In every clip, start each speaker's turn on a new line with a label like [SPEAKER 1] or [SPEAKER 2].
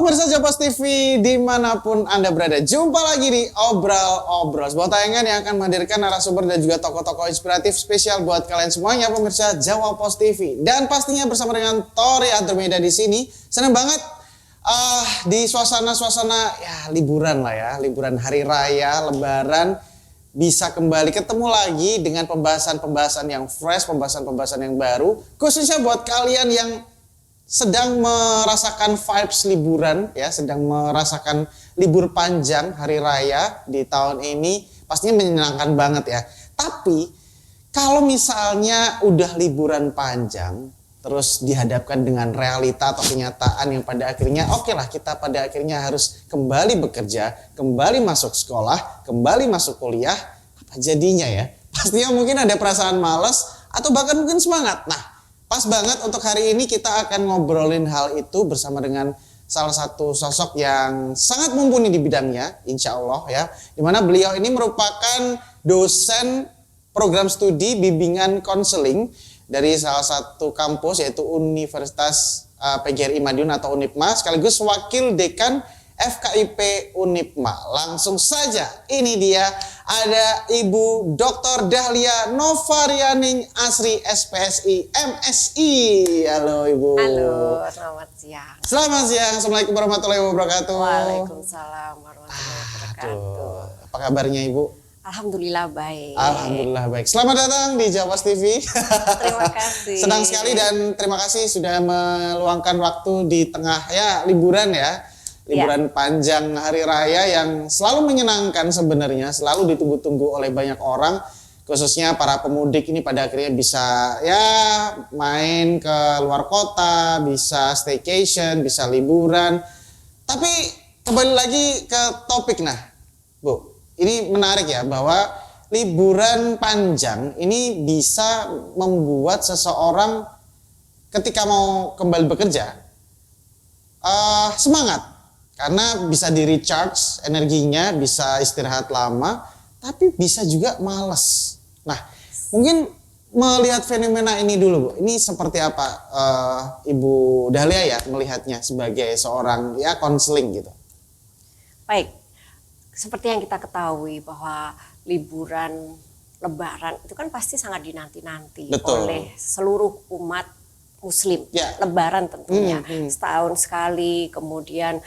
[SPEAKER 1] pemirsa Japas TV dimanapun Anda berada, jumpa lagi di Obrol-Obrol, sebuah tayangan yang akan menghadirkan narasumber dan juga tokoh-tokoh inspiratif spesial buat kalian semuanya pemirsa Japas TV. Dan pastinya bersama dengan Tori Andromeda di sini, senang banget di suasana-suasana ya liburan lah ya, liburan hari raya, lebaran, bisa kembali ketemu lagi dengan pembahasan-pembahasan yang fresh, pembahasan-pembahasan yang baru, khususnya buat kalian yang sedang merasakan vibes liburan ya, sedang merasakan libur panjang hari raya di tahun ini, pastinya menyenangkan banget ya. Tapi kalau misalnya udah liburan panjang terus dihadapkan dengan realita atau kenyataan yang pada akhirnya oke lah, kita pada akhirnya harus kembali bekerja, kembali masuk sekolah, kembali masuk kuliah, apa jadinya ya? Pastinya mungkin ada perasaan malas atau bahkan mungkin semangat. Nah, pas banget untuk hari ini kita akan ngobrolin hal itu bersama dengan salah satu sosok yang sangat mumpuni di bidangnya, insya Allah ya. Dimana beliau ini merupakan dosen program studi bimbingan konseling dari salah satu kampus yaitu Universitas PGRI Madiun atau Unipma, sekaligus wakil dekan FKIP Unipma. Langsung saja, ini dia ada Ibu Dr. Dahlia Novarianing Asri SPSI MSI. Halo Ibu.
[SPEAKER 2] Halo, selamat siang.
[SPEAKER 1] Selamat siang. Assalamualaikum warahmatullahi wabarakatuh.
[SPEAKER 2] Waalaikumsalam warahmatullahi wabarakatuh.
[SPEAKER 1] Apa kabarnya Ibu?
[SPEAKER 2] Alhamdulillah baik.
[SPEAKER 1] Alhamdulillah baik. Selamat datang di Japas TV.
[SPEAKER 2] Terima kasih.
[SPEAKER 1] Senang sekali dan terima kasih sudah meluangkan waktu di tengah ya liburan ya. Liburan panjang hari raya yang selalu menyenangkan sebenarnya, selalu ditunggu-tunggu oleh banyak orang, khususnya para pemudik ini pada akhirnya bisa ya main ke luar kota, bisa staycation, bisa liburan. Tapi kembali lagi ke topik, nah Bu, ini menarik ya bahwa liburan panjang ini bisa membuat seseorang ketika mau kembali bekerja semangat. Karena bisa di-recharge energinya, bisa istirahat lama, tapi bisa juga malas. Nah, mungkin melihat fenomena ini dulu, Bu. Ini seperti apa Ibu Dahlia ya melihatnya sebagai seorang ya konseling gitu.
[SPEAKER 2] Baik, seperti yang kita ketahui bahwa liburan lebaran itu kan pasti sangat dinanti-nanti oleh seluruh umat Muslim, Lebaran tentunya setahun sekali. Kemudian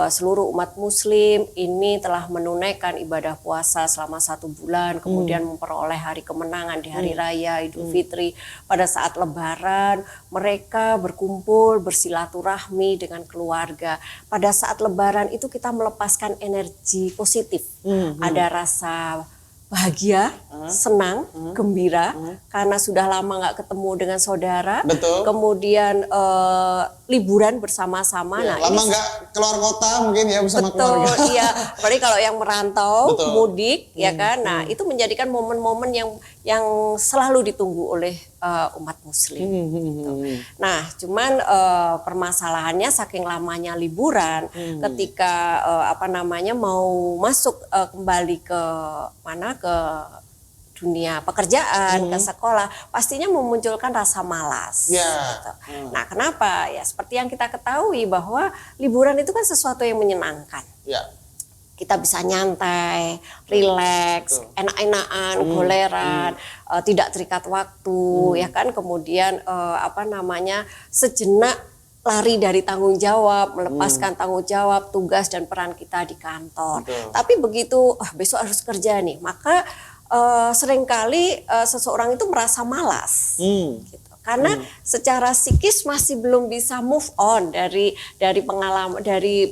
[SPEAKER 2] seluruh umat Muslim ini telah menunaikan ibadah puasa selama 1 bulan, kemudian memperoleh hari kemenangan di hari raya Idul Fitri. Pada saat Lebaran mereka berkumpul bersilaturahmi dengan keluarga. Pada saat Lebaran itu kita melepaskan energi positif, ada rasa bahagia, senang, gembira karena sudah lama nggak ketemu dengan saudara.
[SPEAKER 1] Betul.
[SPEAKER 2] Kemudian liburan bersama-sama.
[SPEAKER 1] Ya, lama nggak keluar kota mungkin ya bersama keluarga.
[SPEAKER 2] Betul, iya. Apalagi kalau yang merantau, mudik, ya kan. Nah, itu menjadikan momen-momen yang selalu ditunggu oleh umat Muslim. Gitu. Nah, cuman permasalahannya saking lamanya liburan, ketika mau masuk kembali ke dunia pekerjaan, ke sekolah, pastinya memunculkan rasa malas. Gitu. Nah, kenapa? Ya seperti yang kita ketahui bahwa liburan itu kan sesuatu yang menyenangkan. Kita bisa nyantai, rileks, enak-enakan, goleran, tidak terikat waktu, ya kan. Kemudian sejenak lari dari tanggung jawab, melepaskan tanggung jawab, tugas dan peran kita di kantor. Tapi begitu besok harus kerja nih, maka seringkali seseorang itu merasa malas. Gitu. Karena secara psikis masih belum bisa move on dari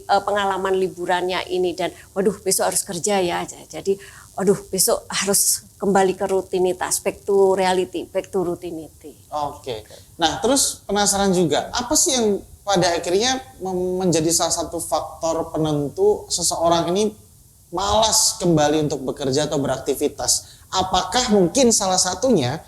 [SPEAKER 2] pengalaman liburannya ini, dan waduh besok harus kerja ya. Jadi waduh besok harus kembali ke rutinitas, back to reality, back to routinity.
[SPEAKER 1] Oke. Nah, terus penasaran juga, apa sih yang pada akhirnya menjadi salah satu faktor penentu seseorang ini malas kembali untuk bekerja atau beraktivitas? Apakah mungkin salah satunya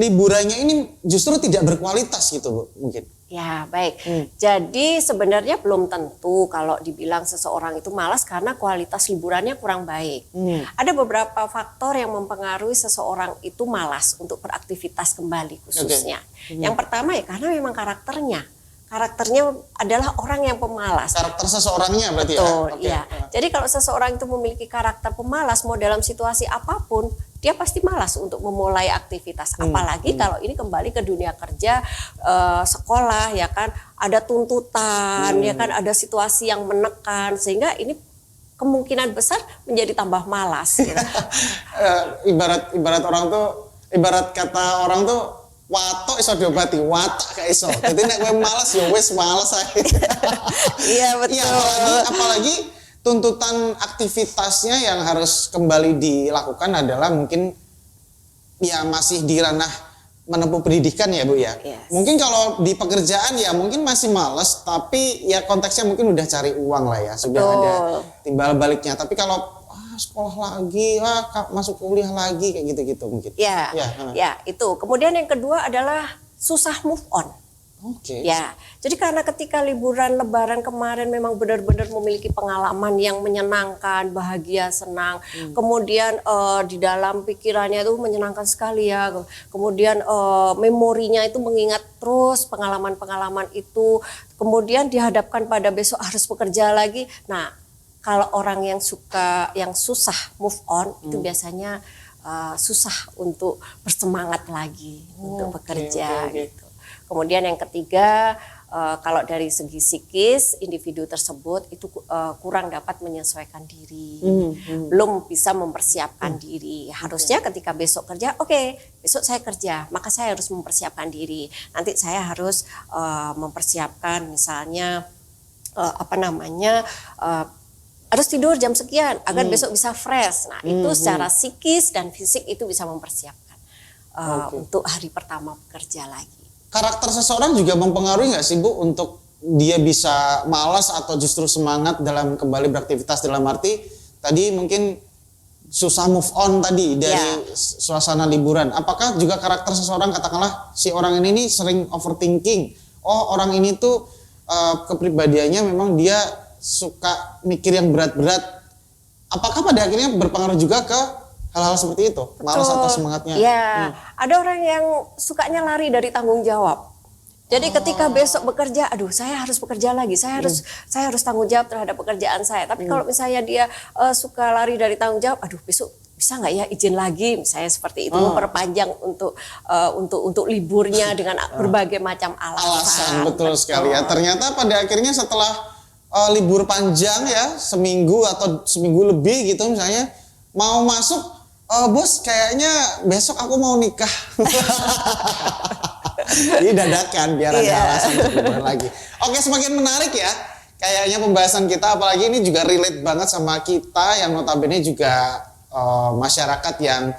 [SPEAKER 1] liburannya ini justru tidak berkualitas gitu Bu, mungkin?
[SPEAKER 2] Ya baik, jadi sebenarnya belum tentu kalau dibilang seseorang itu malas karena kualitas liburannya kurang baik. Ada beberapa faktor yang mempengaruhi seseorang itu malas untuk beraktivitas kembali khususnya. Yang pertama ya karena memang karakternya. karakternya adalah orang yang pemalas.
[SPEAKER 1] Karakter seseorangnya berarti
[SPEAKER 2] Betul,
[SPEAKER 1] ya?
[SPEAKER 2] iya. Jadi kalau seseorang itu memiliki karakter pemalas, mau dalam situasi apapun, dia pasti malas untuk memulai aktivitas. Apalagi kalau ini kembali ke dunia kerja, sekolah, ya kan, ada tuntutan, ya kan, ada situasi yang menekan, sehingga ini kemungkinan besar menjadi tambah malas. Gitu.
[SPEAKER 1] Ibarat orang tuh, ibarat kata orang tuh, watok iso diobati, watak gak iso. Jadi nek kowe males ya wis males ae.
[SPEAKER 2] Iya betul.
[SPEAKER 1] Iya, apalagi tuntutan aktivitasnya yang harus kembali dilakukan adalah mungkin ya masih di ranah menempuh pendidikan ya Bu ya.
[SPEAKER 2] Yes.
[SPEAKER 1] Mungkin kalau di pekerjaan ya mungkin masih males, tapi ya konteksnya mungkin udah cari uang lah ya, sudah ada timbal baliknya. Tapi kalau sekolah lagi, masuk kuliah lagi kayak gitu-gitu mungkin.
[SPEAKER 2] Ya, itu. Kemudian yang kedua adalah susah move on.
[SPEAKER 1] Oke.
[SPEAKER 2] Ya, jadi karena ketika liburan Lebaran kemarin memang benar-benar memiliki pengalaman yang menyenangkan, bahagia, senang. Kemudian di dalam pikirannya itu menyenangkan sekali ya. Kemudian memorinya itu mengingat terus pengalaman-pengalaman itu. Kemudian dihadapkan pada besok harus bekerja lagi. Nah, kalau orang yang susah move on itu biasanya susah untuk bersemangat lagi untuk bekerja gitu. Kemudian yang ketiga, kalau dari segi psikis individu tersebut itu kurang dapat menyesuaikan diri, belum bisa mempersiapkan diri. Harusnya ketika besok kerja, besok saya kerja, maka saya harus mempersiapkan diri. Nanti saya harus mempersiapkan misalnya harus tidur jam sekian agar besok bisa fresh. Nah itu secara psikis dan fisik itu bisa mempersiapkan untuk hari pertama bekerja lagi.
[SPEAKER 1] Karakter seseorang juga mempengaruhi nggak sih Bu untuk dia bisa malas atau justru semangat dalam kembali beraktivitas, dalam arti tadi mungkin susah move on tadi dari suasana liburan. Apakah juga karakter seseorang, katakanlah si orang ini sering overthinking. Oh orang ini tuh kepribadiannya memang dia suka mikir yang berat-berat. Apakah pada akhirnya berpengaruh juga ke hal-hal seperti itu? Malas atau semangatnya?
[SPEAKER 2] Ya, ada orang yang sukanya lari dari tanggung jawab. Jadi ketika besok bekerja, aduh saya harus bekerja lagi, saya harus tanggung jawab terhadap pekerjaan saya. Tapi kalau misalnya dia suka lari dari tanggung jawab, aduh besok bisa nggak ya izin lagi, misalnya seperti itu, memperpanjang untuk liburnya dengan berbagai macam alasan.
[SPEAKER 1] Betul sekali ya. Ternyata pada akhirnya setelah libur panjang ya, seminggu atau seminggu lebih gitu misalnya, mau masuk, bos kayaknya besok aku mau nikah. Jadi dadakan biar ada alasan untuk liburan lagi. Oke, semakin menarik ya kayaknya pembahasan kita, apalagi ini juga relate banget sama kita yang notabene juga masyarakat yang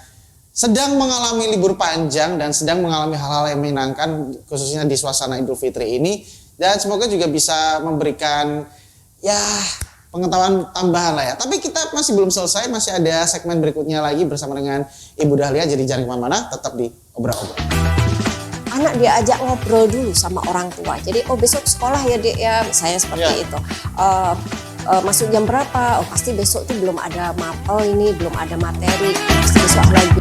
[SPEAKER 1] sedang mengalami libur panjang dan sedang mengalami hal-hal yang menyenangkan khususnya di suasana Idul Fitri ini, dan semoga juga bisa memberikan ya pengetahuan tambahan lah ya. Tapi kita masih belum selesai, masih ada segmen berikutnya lagi bersama dengan Ibu Dahlia. Jadi jangan kemana-mana, tetap di Obrol-Obrol.
[SPEAKER 2] Anak diajak ngobrol dulu sama orang tua. Jadi besok sekolah ya Dek ya, misalnya seperti itu. Masuk jam berapa? Pasti besok tuh belum ada belum ada materi. Pasti besok lagi.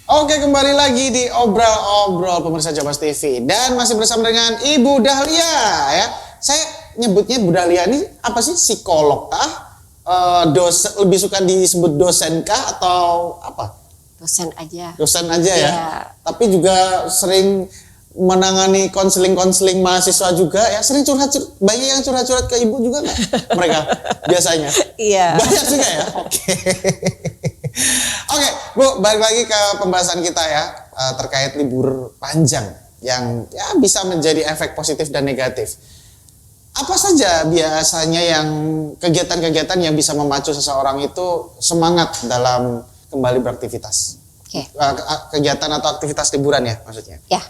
[SPEAKER 1] Oke, kembali lagi di Obrol-Obrol pemirsa Jawas TV, dan masih bersama dengan Ibu Dahlia ya. Saya nyebutnya Bu Dahlia ini apa sih, psikolog kah? Dosen, lebih suka disebut dosen kah atau apa?
[SPEAKER 2] Dosen aja.
[SPEAKER 1] Dosen aja ya. Tapi juga sering menangani konseling mahasiswa juga ya. Sering banyak yang curhat-curhat ke Ibu juga nggak mereka biasanya?
[SPEAKER 2] Iya.
[SPEAKER 1] Banyak juga ya. Oke, Bu, balik lagi ke pembahasan kita ya terkait libur panjang yang ya bisa menjadi efek positif dan negatif. Apa saja biasanya yang kegiatan-kegiatan yang bisa memacu seseorang itu semangat dalam kembali beraktivitas? Kegiatan atau aktivitas liburan ya maksudnya?
[SPEAKER 2] Ya,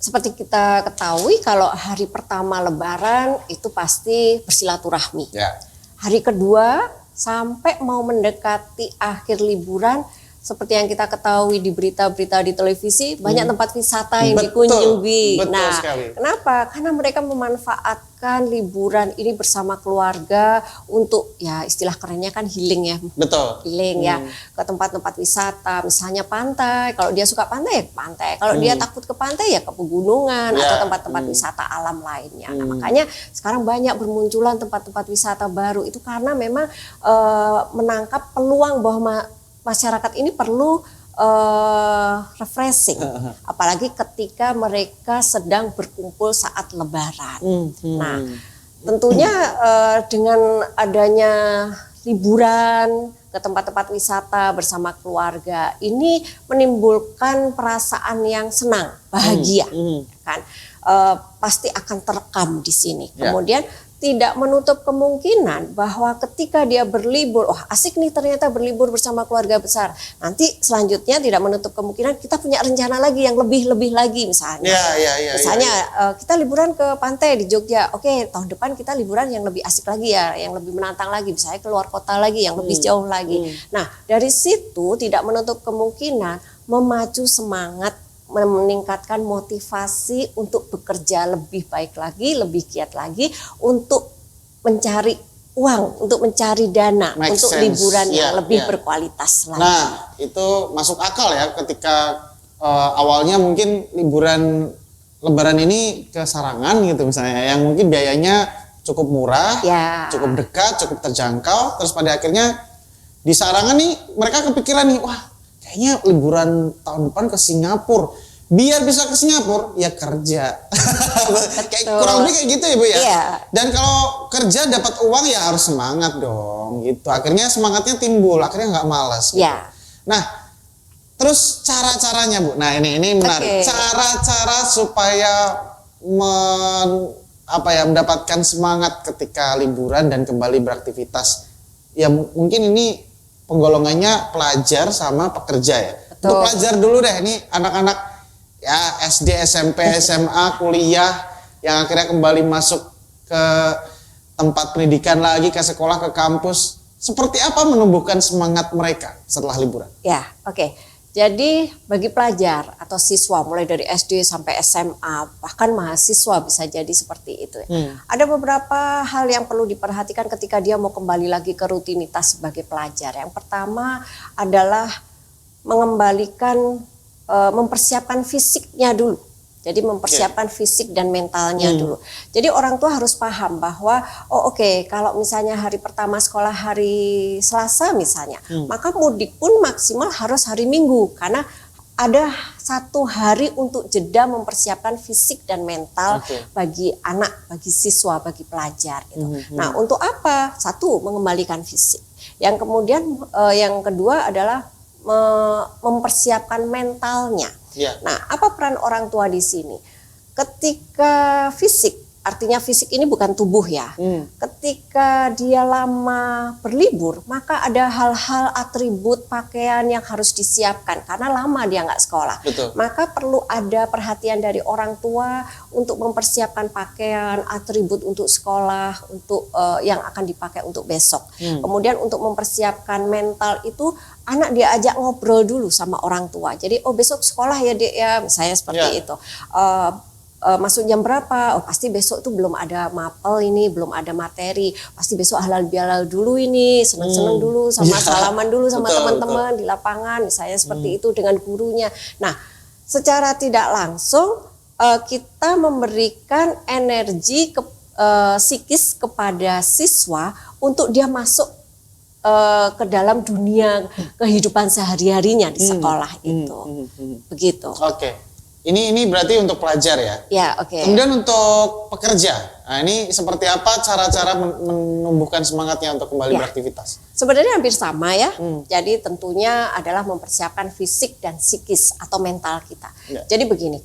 [SPEAKER 2] seperti kita ketahui kalau hari pertama Lebaran itu pasti bersilaturahmi.
[SPEAKER 1] Ya.
[SPEAKER 2] Hari kedua sampai mau mendekati akhir liburan seperti yang kita ketahui di berita-berita di televisi, banyak tempat wisata yang dikunjungi.
[SPEAKER 1] Betul sekali.
[SPEAKER 2] Kenapa? Karena mereka memanfaatkan liburan ini bersama keluarga untuk, ya istilah kerennya kan healing ya.
[SPEAKER 1] Betul.
[SPEAKER 2] Healing ya, ke tempat-tempat wisata, misalnya pantai. Kalau dia suka pantai ya ke pantai. Kalau dia takut ke pantai ya ke pegunungan atau tempat-tempat wisata alam lainnya. Nah, makanya sekarang banyak bermunculan tempat-tempat wisata baru itu karena memang menangkap peluang bahwa masyarakat ini perlu refreshing, apalagi ketika mereka sedang berkumpul saat Lebaran. Nah, tentunya dengan adanya liburan ke tempat-tempat wisata bersama keluarga ini menimbulkan perasaan yang senang, bahagia, kan? Pasti akan terekam di sini. Kemudian tidak menutup kemungkinan bahwa ketika dia berlibur, asik nih ternyata berlibur bersama keluarga besar. Nanti selanjutnya tidak menutup kemungkinan kita punya rencana lagi yang lebih lagi misalnya. Misalnya kita liburan ke pantai di Jogja. Oke, tahun depan kita liburan yang lebih asik lagi ya, yang lebih menantang lagi. Misalnya keluar kota lagi, yang lebih jauh lagi. Nah, dari situ tidak menutup kemungkinan memacu semangat, meningkatkan motivasi untuk bekerja lebih baik lagi, lebih giat lagi untuk mencari uang, untuk mencari dana, untuk liburan yang lebih berkualitas lagi.
[SPEAKER 1] Nah, itu masuk akal ya ketika awalnya mungkin liburan Lebaran ini ke Sarangan gitu misalnya, yang mungkin biayanya cukup murah, cukup dekat, cukup terjangkau, terus pada akhirnya di Sarangan nih mereka kepikiran nih, wah kayaknya liburan tahun depan ke Singapura. Biar bisa ke Singapura ya kerja. Kayak kurang lebih kayak gitu ya Bu ya. Dan kalau kerja dapat uang ya harus semangat dong gitu. Akhirnya semangatnya timbul, akhirnya nggak malas gitu. Nah, terus cara-caranya Bu. Nah, ini menarik. Cara-cara supaya mendapatkan semangat ketika liburan dan kembali beraktivitas. Ya mungkin ini penggolongannya pelajar sama pekerja ya. Untuk pelajar dulu deh, ini anak-anak ya SD, SMP, SMA, kuliah yang akhirnya kembali masuk ke tempat pendidikan lagi, ke sekolah, ke kampus. Seperti apa menumbuhkan semangat mereka setelah liburan?
[SPEAKER 2] Ya, oke. Jadi bagi pelajar atau siswa mulai dari SD sampai SMA, bahkan mahasiswa bisa jadi seperti itu. Ada beberapa hal yang perlu diperhatikan ketika dia mau kembali lagi ke rutinitas sebagai pelajar. Yang pertama adalah mengembalikan, mempersiapkan fisiknya dulu. Jadi mempersiapkan fisik dan mentalnya dulu. Jadi orang tua harus paham bahwa kalau misalnya hari pertama sekolah hari Selasa misalnya, maka mudik pun maksimal harus hari Minggu karena ada satu hari untuk jeda mempersiapkan fisik dan mental bagi anak, bagi siswa, bagi pelajar gitu. Nah, untuk apa? Satu, mengembalikan fisik. Yang kemudian yang kedua adalah mempersiapkan mentalnya. Nah, apa peran orang tua di sini? Ketika fisik, artinya fisik ini bukan tubuh ya. Ketika dia lama berlibur, maka ada hal-hal atribut pakaian yang harus disiapkan karena lama dia nggak sekolah. Maka perlu ada perhatian dari orang tua untuk mempersiapkan pakaian, atribut untuk sekolah, untuk yang akan dipakai untuk besok. Kemudian untuk mempersiapkan mental itu, anak dia ajak ngobrol dulu sama orang tua. Jadi besok sekolah ya Dek ya, misalnya seperti itu. Masuk jam berapa? Pasti besok tuh belum ada mapel ini, belum ada materi. Pasti besok halal bihalal dulu ini, seneng-seneng dulu, sama salaman dulu sama teman-teman di lapangan, misalnya seperti itu dengan gurunya. Nah, secara tidak langsung kita memberikan energi psikis kepada siswa untuk dia masuk ke dalam dunia kehidupan sehari-harinya di sekolah itu. Begitu.
[SPEAKER 1] Ini berarti untuk pelajar ya?
[SPEAKER 2] Ya,
[SPEAKER 1] Kemudian untuk pekerja, nah ini seperti apa cara-cara menumbuhkan semangatnya untuk kembali beraktivitas?
[SPEAKER 2] Sebenarnya hampir sama ya. Jadi tentunya adalah mempersiapkan fisik dan psikis atau mental kita. Jadi begini,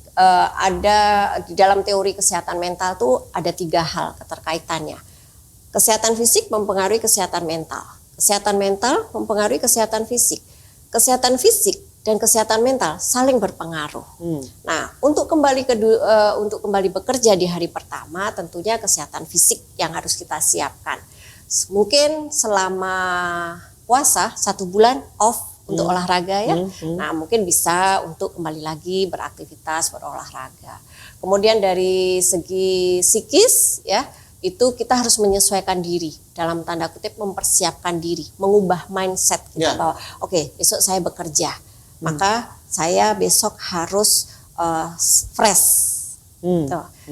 [SPEAKER 2] ada di dalam teori kesehatan mental tuh ada 3 hal keterkaitannya. Kesehatan fisik mempengaruhi kesehatan mental. Kesehatan mental mempengaruhi kesehatan fisik. Kesehatan fisik dan kesehatan mental saling berpengaruh. Nah, untuk kembali bekerja di hari pertama, tentunya kesehatan fisik yang harus kita siapkan. Mungkin selama puasa 1 bulan off untuk olahraga ya. Nah, mungkin bisa untuk kembali lagi beraktivitas, berolahraga. Kemudian dari segi psikis ya, itu kita harus menyesuaikan diri, dalam tanda kutip mempersiapkan diri, mengubah mindset kita bahwa oke, besok saya bekerja, maka saya besok harus fresh.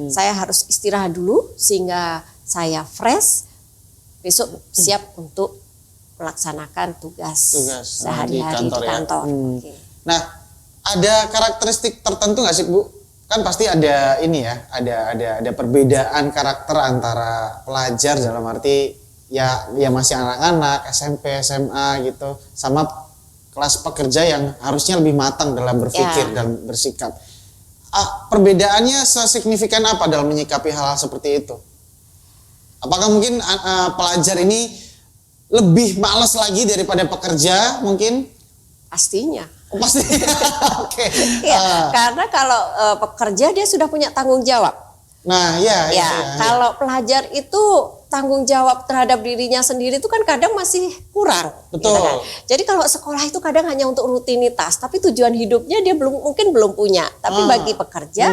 [SPEAKER 2] Saya harus istirahat dulu sehingga saya fresh, besok siap untuk melaksanakan tugas sehari-hari di kantor.
[SPEAKER 1] Ya. Nah, ada karakteristik tertentu nggak sih Bu? Kan pasti ada ini ya, ada perbedaan karakter antara pelajar dalam arti ya masih anak-anak, SMP, SMA gitu, sama kelas pekerja yang harusnya lebih matang dalam berpikir dan bersikap. Perbedaannya sesignifikan apa dalam menyikapi hal-hal seperti itu? Apakah mungkin pelajar ini lebih malas lagi daripada pekerja mungkin?
[SPEAKER 2] Pastinya.
[SPEAKER 1] Pasti. Oke.
[SPEAKER 2] Ya, karena kalau pekerja dia sudah punya tanggung jawab.
[SPEAKER 1] Nah, ya.
[SPEAKER 2] Kalau pelajar itu tanggung jawab terhadap dirinya sendiri itu kan kadang masih kurang.
[SPEAKER 1] Betul.
[SPEAKER 2] Gitu kan? Jadi kalau sekolah itu kadang hanya untuk rutinitas, tapi tujuan hidupnya dia mungkin belum punya. Tapi bagi pekerja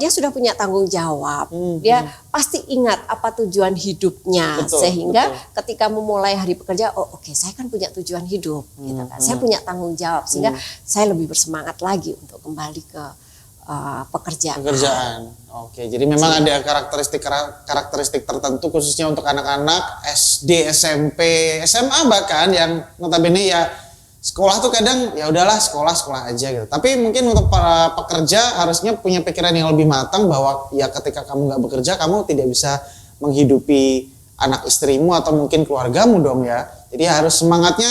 [SPEAKER 2] dia sudah punya tanggung jawab. Dia pasti ingat apa tujuan hidupnya, sehingga ketika memulai hari pekerja, oke, saya kan punya tujuan hidup, gitu kan. Saya punya tanggung jawab, sehingga saya lebih bersemangat lagi untuk kembali ke pekerjaan.
[SPEAKER 1] Oke, jadi memang ada karakteristik tertentu khususnya untuk anak-anak SD, SMP, SMA bahkan yang notabene ya sekolah tuh kadang ya udahlah sekolah aja gitu. Tapi mungkin untuk para pekerja harusnya punya pikiran yang lebih matang bahwa ya ketika kamu nggak bekerja kamu tidak bisa menghidupi anak istrimu atau mungkin keluargamu dong ya. Jadi harus semangatnya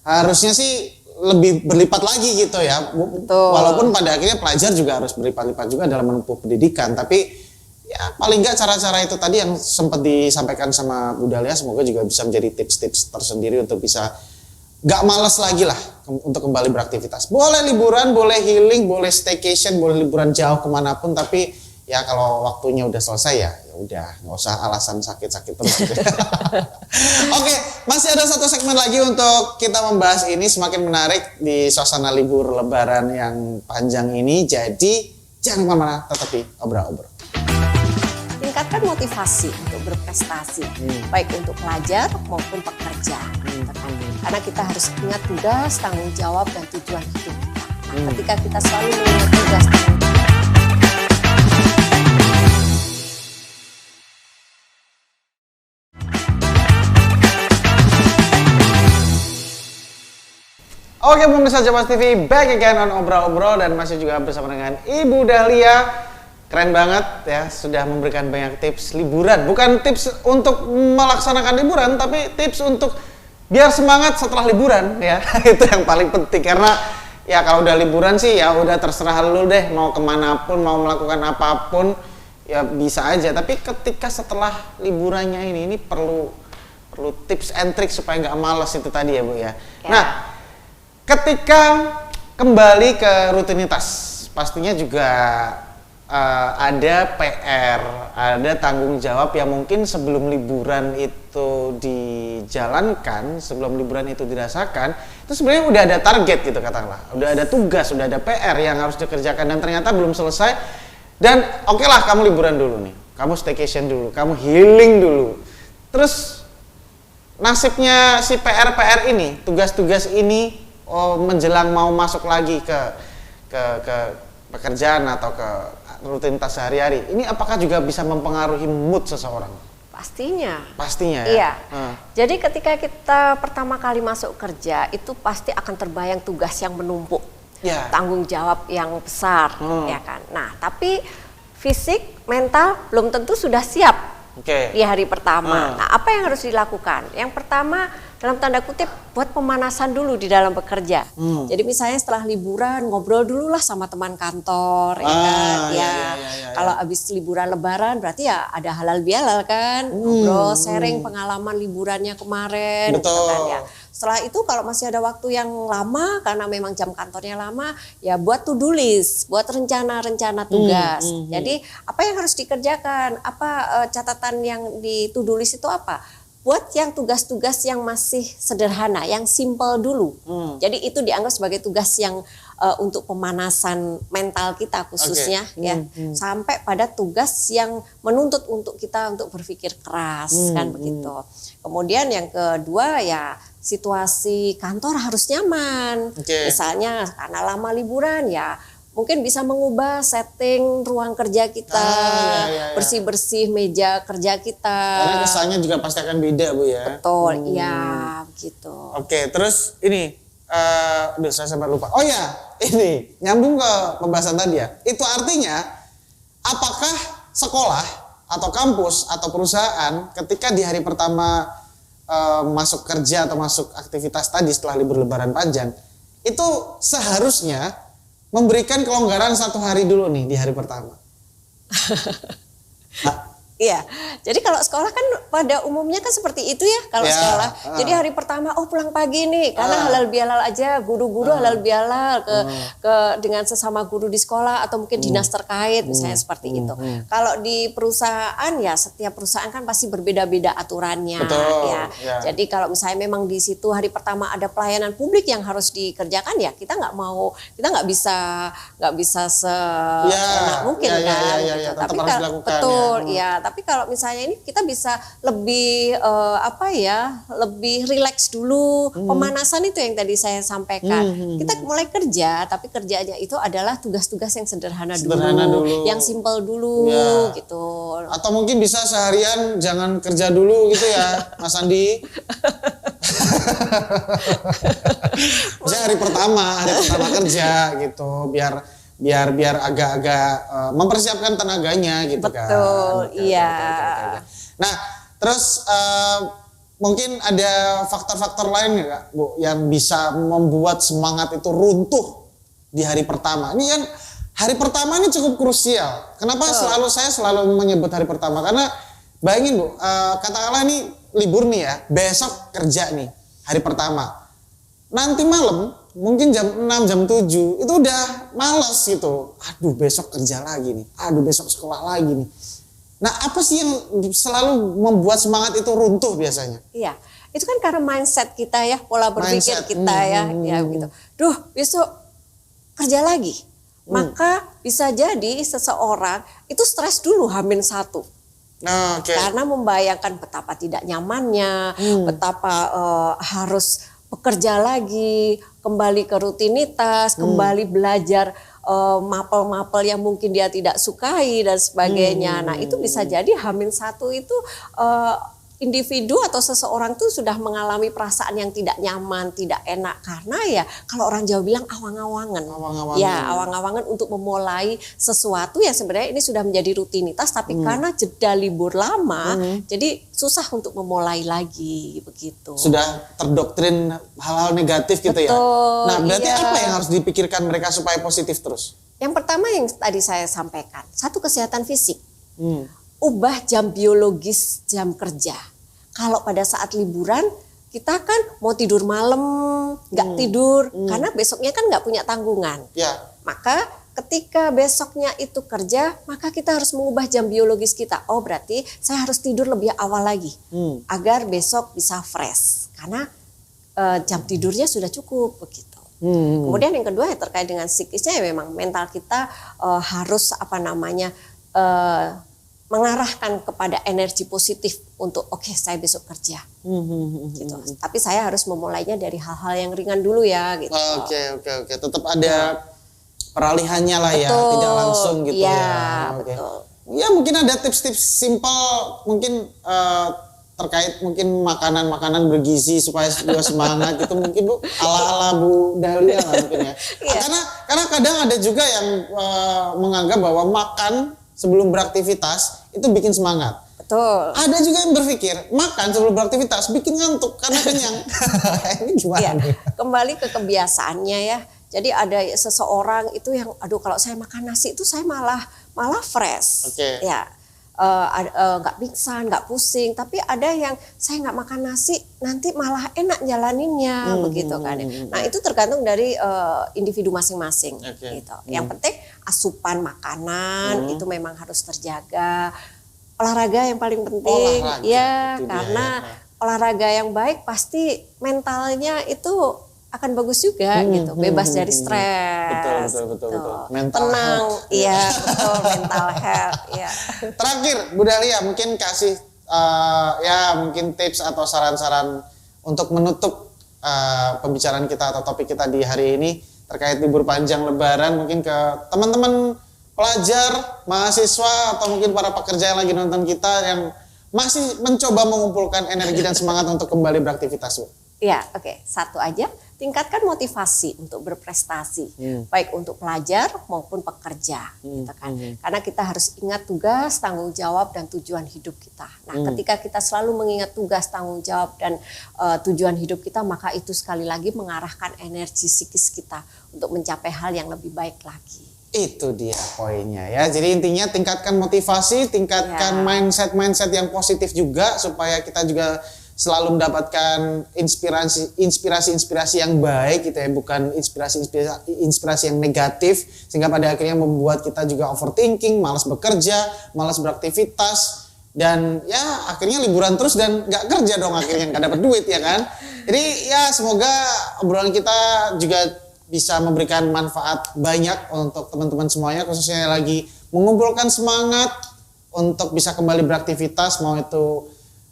[SPEAKER 1] harusnya sih lebih berlipat lagi gitu ya.
[SPEAKER 2] Betul.
[SPEAKER 1] Walaupun pada akhirnya pelajar juga harus berlipat-lipat juga dalam menempuh pendidikan, tapi ya paling nggak cara-cara itu tadi yang sempat disampaikan sama Bu Dahlia semoga juga bisa menjadi tips-tips tersendiri untuk bisa nggak malas lagi lah untuk kembali beraktivitas. Boleh liburan, boleh healing, boleh staycation, boleh liburan jauh kemanapun, tapi ya kalau waktunya udah selesai ya udah nggak usah alasan sakit-sakit terus gitu. Oke, masih ada satu segmen lagi untuk kita membahas ini semakin menarik di suasana libur lebaran yang panjang ini. Jadi jangan kemana-mana, tetap di Obrol-Obrol.
[SPEAKER 2] Tingkatkan motivasi untuk berprestasi, baik untuk pelajar maupun pekerja. Karena kita harus ingat tugas, tanggung jawab, dan tujuan hidup kita. Nah, ketika kita selalu mengingat tugas,
[SPEAKER 1] Oke, pemirsa Jawa TV, back again on Obrol-Obrol dan masih juga bersama dengan Ibu Dahlia. Keren banget ya, sudah memberikan banyak tips liburan. Bukan tips untuk melaksanakan liburan, tapi tips untuk biar semangat setelah liburan ya. Itu yang paling penting karena ya kalau udah liburan sih ya udah terserah lu deh mau kemanapun, mau melakukan apapun ya bisa aja. Tapi ketika setelah liburannya ini perlu tips and trick supaya nggak malas itu tadi ya Bu ya. Nah, ketika kembali ke rutinitas, pastinya juga ada PR, ada tanggung jawab yang mungkin sebelum liburan itu dijalankan, sebelum liburan itu dirasakan, itu sebenarnya udah ada target gitu katakanlah, udah ada tugas, udah ada PR yang harus dikerjakan dan ternyata belum selesai. Dan oke lah kamu liburan dulu nih, kamu staycation dulu, kamu healing dulu. Terus nasibnya si PR ini, tugas-tugas ini menjelang mau masuk lagi ke pekerjaan atau ke rutinitas sehari-hari, ini apakah juga bisa mempengaruhi mood seseorang?
[SPEAKER 2] Pastinya
[SPEAKER 1] ya?
[SPEAKER 2] Iya. Jadi ketika kita pertama kali masuk kerja itu pasti akan terbayang tugas yang menumpuk, tanggung jawab yang besar, ya kan. Nah, tapi fisik, mental belum tentu sudah siap di hari pertama. Nah, apa yang harus dilakukan? Yang pertama, dalam tanda kutip, buat pemanasan dulu di dalam bekerja. Jadi misalnya setelah liburan ngobrol dulu lah sama teman kantor, ya kan. Kalau habis liburan lebaran berarti ya ada halal bihalal kan, ngobrol, sharing pengalaman liburannya kemarin.
[SPEAKER 1] Betul.
[SPEAKER 2] Gitu kan, ya. Setelah itu kalau masih ada waktu yang lama karena memang jam kantornya lama, ya buat to-do list, buat rencana-rencana tugas. Jadi apa yang harus dikerjakan? Apa catatan yang di to-do list itu apa? buat yang tugas-tugas yang masih sederhana, yang simple dulu. Jadi itu dianggap sebagai tugas yang untuk pemanasan mental kita khususnya ya. Sampai pada tugas yang menuntut untuk kita untuk berpikir keras kan begitu. Kemudian yang kedua ya situasi kantor harus nyaman. Misalnya karena lama liburan ya mungkin bisa mengubah setting ruang kerja kita, bersih-bersih meja kerja kita.
[SPEAKER 1] Karena kesannya juga pasti akan beda Bu ya.
[SPEAKER 2] Betul, iya begitu.
[SPEAKER 1] Oke, terus ini, saya sempat lupa. Oh ya, ini nyambung ke pembahasan tadi ya. Itu artinya, apakah sekolah atau kampus atau perusahaan ketika di hari pertama masuk kerja atau masuk aktivitas tadi setelah libur lebaran panjang, itu seharusnya memberikan kelonggaran 1 hari dulu nih di hari pertama.
[SPEAKER 2] Iya, jadi kalau sekolah kan pada umumnya kan seperti itu ya kalau sekolah. Jadi hari pertama pulang pagi nih karena halal bihalal aja, guru-guru halal bihalal ke dengan sesama guru di sekolah atau mungkin dinas terkait misalnya seperti itu. Kalau di perusahaan ya setiap perusahaan kan pasti berbeda-beda aturannya. Ya. Jadi kalau misalnya memang di situ hari pertama ada pelayanan publik yang harus dikerjakan ya kita nggak bisa seenak mungkin kan. Gitu. Tapi kalau betul ya. Tapi kalau misalnya ini kita bisa lebih lebih rileks dulu, pemanasan itu yang tadi saya sampaikan. Kita mulai kerja, tapi kerjanya itu adalah tugas-tugas yang sederhana dulu, yang simple dulu, gitu.
[SPEAKER 1] Atau mungkin bisa seharian jangan kerja dulu gitu ya, Mas Andi. Misalnya hari pertama kerja gitu, biar agak-agak mempersiapkan tenaganya gitu.
[SPEAKER 2] Betul,
[SPEAKER 1] kan.
[SPEAKER 2] Betul, iya.
[SPEAKER 1] Nah, terus mungkin ada faktor-faktor lain nggak, Bu, yang bisa membuat semangat itu runtuh di hari pertama? Ini kan hari pertama ini cukup krusial. Kenapa saya selalu menyebut hari pertama? Karena bayangin Bu, katakanlah nih libur nih ya, besok kerja nih hari pertama. Nanti malam mungkin jam 6, jam 7 itu udah males gitu. Aduh besok kerja lagi nih, aduh besok sekolah lagi nih. Nah apa sih yang selalu membuat semangat itu runtuh biasanya?
[SPEAKER 2] Iya, itu kan karena mindset kita ya, pola berpikir kita ya gitu. Duh besok kerja lagi. Maka bisa jadi seseorang itu stres dulu H-1. Karena membayangkan betapa tidak nyamannya, betapa harus bekerja lagi, kembali ke rutinitas, kembali belajar mapel-mapel yang mungkin dia tidak sukai dan sebagainya. Nah itu bisa jadi H-1 itu individu atau seseorang tuh sudah mengalami perasaan yang tidak nyaman, tidak enak karena ya kalau orang Jawa bilang awang-awangan. Ya, awang-awangan untuk memulai sesuatu yang sebenarnya ini sudah menjadi rutinitas tapi karena jeda libur lama jadi susah untuk memulai lagi begitu.
[SPEAKER 1] Sudah terdoktrin hal-hal negatif gitu. Betul, ya. Nah, berarti apa yang harus dipikirkan mereka supaya positif terus?
[SPEAKER 2] Yang pertama yang tadi saya sampaikan, satu kesehatan fisik. Ubah jam biologis jam kerja. Kalau pada saat liburan kita kan mau tidur malam nggak tidur karena besoknya kan nggak punya tanggungan. Maka ketika besoknya itu kerja maka kita harus mengubah jam biologis kita. Oh berarti saya harus tidur lebih awal lagi agar besok bisa fresh karena jam tidurnya sudah cukup begitu. Kemudian yang kedua ya terkait dengan psikisnya ya memang mental kita harus mengarahkan kepada energi positif untuk oke, saya besok kerja gitu. Tapi saya harus memulainya dari hal-hal yang ringan dulu ya gitu.
[SPEAKER 1] Oke. Tetap ada peralihannya lah ya, tidak langsung gitu ya.
[SPEAKER 2] Betul.
[SPEAKER 1] Ya mungkin ada tips-tips simpel mungkin terkait mungkin makanan-makanan bergizi supaya juga semangat gitu mungkin Bu, ala-ala Bu Dahlia lah mungkin ya. Karena kadang ada juga yang menganggap bahwa makan sebelum beraktivitas itu bikin semangat.
[SPEAKER 2] Betul.
[SPEAKER 1] Ada juga yang berpikir makan sebelum beraktivitas bikin ngantuk karena kenyang. Ini gimana?
[SPEAKER 2] Kembali ke kebiasaannya ya. Jadi ada seseorang itu yang aduh kalau saya makan nasi itu saya malah fresh. Ya. Nggak pingsan, nggak pusing, tapi ada yang saya nggak makan nasi nanti malah enak jalaninnya begitu kan. Nah itu tergantung dari individu masing-masing gitu. Yang penting asupan makanan itu memang harus terjaga. Olahraga yang paling penting karena olahraga yang baik pasti mentalnya itu akan bagus juga gitu, bebas dari stres,
[SPEAKER 1] betul.
[SPEAKER 2] tenang, iya betul, mental health, ya.
[SPEAKER 1] Terakhir, Bu Dahlia mungkin kasih mungkin tips atau saran-saran untuk menutup pembicaraan kita atau topik kita di hari ini terkait libur panjang Lebaran, mungkin ke teman-teman pelajar, mahasiswa atau mungkin para pekerja yang lagi nonton kita yang masih mencoba mengumpulkan energi dan semangat untuk kembali beraktivitas, Bu.
[SPEAKER 2] Ya, oke. Satu aja, tingkatkan motivasi untuk berprestasi, baik untuk pelajar maupun pekerja, gitu kan. Karena kita harus ingat tugas, tanggung jawab, dan tujuan hidup kita. Nah, ketika kita selalu mengingat tugas, tanggung jawab, dan tujuan hidup kita, maka itu sekali lagi mengarahkan energi psikis kita untuk mencapai hal yang lebih baik lagi.
[SPEAKER 1] Itu dia poinnya ya. Jadi intinya tingkatkan motivasi, tingkatkan mindset yang positif juga supaya kita juga selalu mendapatkan inspirasi yang baik gitu ya, bukan inspirasi yang negatif sehingga pada akhirnya membuat kita juga overthinking, malas bekerja, malas beraktivitas dan ya akhirnya liburan terus dan nggak kerja dong akhirnya nggak dapat duit ya kan. Jadi ya semoga obrolan kita juga bisa memberikan manfaat banyak untuk teman-teman semuanya, khususnya yang lagi mengumpulkan semangat untuk bisa kembali beraktivitas, mau itu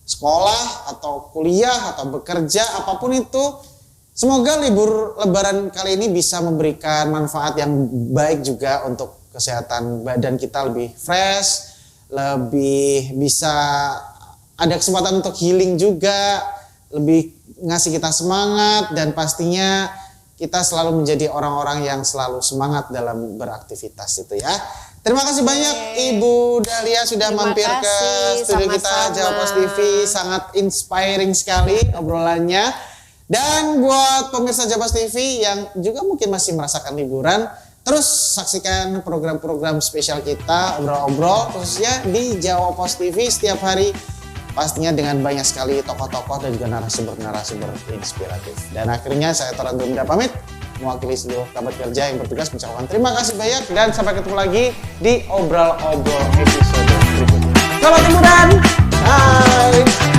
[SPEAKER 1] sekolah atau kuliah atau bekerja apapun itu. Semoga libur Lebaran kali ini bisa memberikan manfaat yang baik juga untuk kesehatan badan kita, lebih fresh, lebih bisa ada kesempatan untuk healing juga, lebih ngasih kita semangat dan pastinya kita selalu menjadi orang-orang yang selalu semangat dalam beraktivitas itu ya. Terima kasih banyak Ibu Dahlia sudah mampir ke studio kita Jawa Post TV. Sangat inspiring sekali obrolannya. Dan buat pemirsa Jawa Post TV yang juga mungkin masih merasakan liburan, terus saksikan program-program spesial kita, obrol-obrol khususnya di Jawa Post TV setiap hari. Pastinya dengan banyak sekali tokoh-tokoh dan juga narasumber-narasumber inspiratif. Dan akhirnya saya Toran Dumda pamit, mewakili seluruh kerabat kerja yang bertugas mengucapkan terima kasih banyak dan sampai ketemu lagi di obrol-obrol episode berikutnya. Selamat liburan. Bye.